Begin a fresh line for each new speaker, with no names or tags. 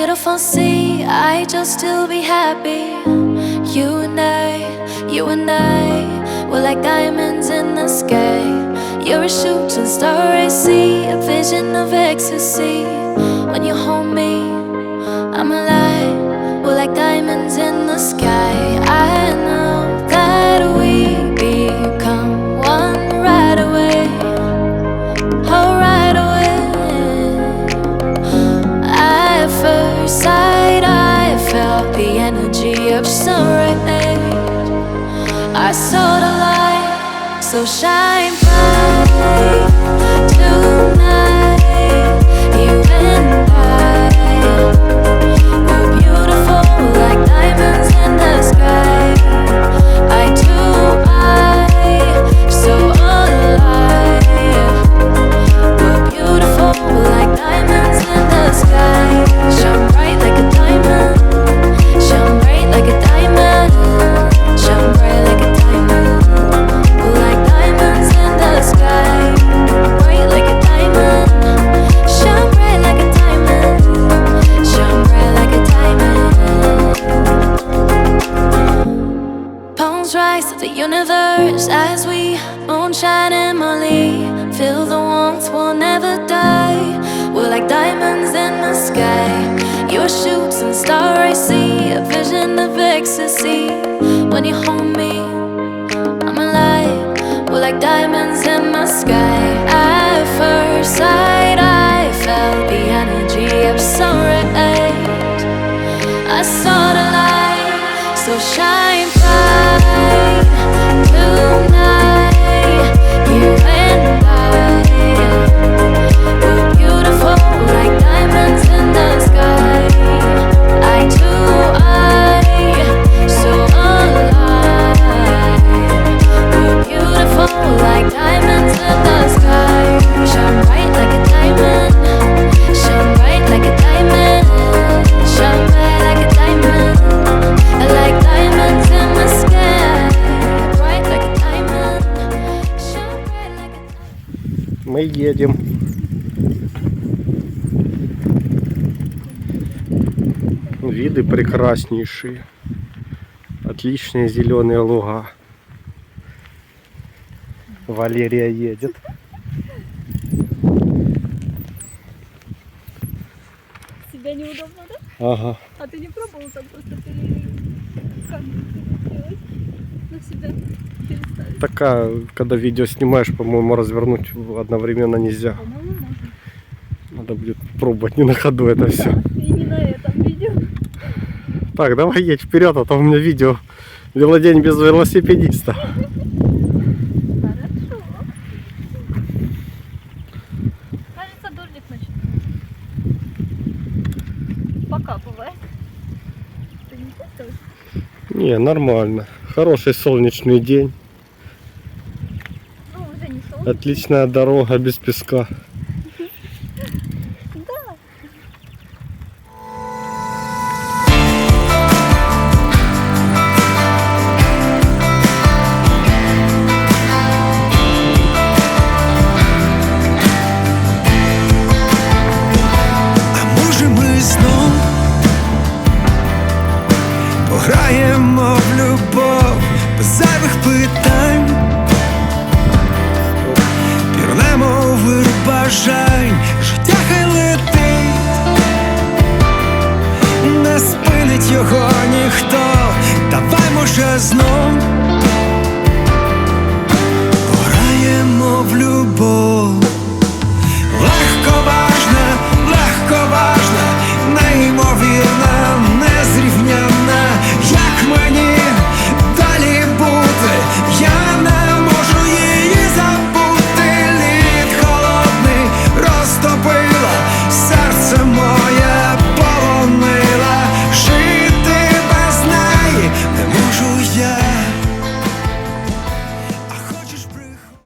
beautiful sea, I just still be happy. You and I, we're like diamonds in the sky. You're a shooting star I see, a vision of ecstasy. When you hold me, I'm alive. We're like diamonds in the sky. I know that we become one right away. Oh, right away. At first sight, I felt the energy of sun rays. I saw the light, so shine bright tonight. You and I, we're beautiful like diamonds in the sky. Eye to eye, so alive. We're beautiful like diamonds in the sky. Shine bright like a diamond. Shine bright like a diamond. Shine bright like a diamond. We're like diamonds in the sky. Bright like a diamond. Shine bright like a diamond. Shine bright like a diamond. Palms rise to the universe as we moonshine and Molly. Feel the warmth, we'll never die. We're like diamonds in the sky. You're a shooting star I see, a vision of ecstasy. When you hold me, I'm alive. We're like diamonds in the sky. At first sight, I felt the energy of sun rays. I saw the light, so shine bright tonight. You and I, we're beautiful like diamonds in the sky. Eye to eye, so alive. We're beautiful like diamonds in the sky. Shine bright like a diamond. Shine bright like a diamond. Shine bright like a diamond. I like diamonds in the sky. Bright like a diamond. Shine bright like a diamond.
Мы едем. Виды прекраснейшие. Отличные зеленые луга. Валерия едет.
Себя неудобно, да?
Ага.
А ты не пробовал там просто как делать? На себя переставить?
Такая, когда видео снимаешь, по-моему, развернуть одновременно нельзя.
По-моему, можно.
Надо будет пробовать не на ходу это все.
И не на этом видео.
Так, давай едь вперед, а то у меня видео велодень без велосипедиста.
Хорошо. Кажется, дождик начнется. Пока бывает. Ты не чувствуешь?
Не, нормально. Хороший солнечный день.
Ну, уже не солнце.
Отличная дорога без песка.
Да.
А може ми знов пограємо в любов без зайвих питань, пірнемо в вир бажань, життя хай летить, не спинить його ніхто. Давай, може, знов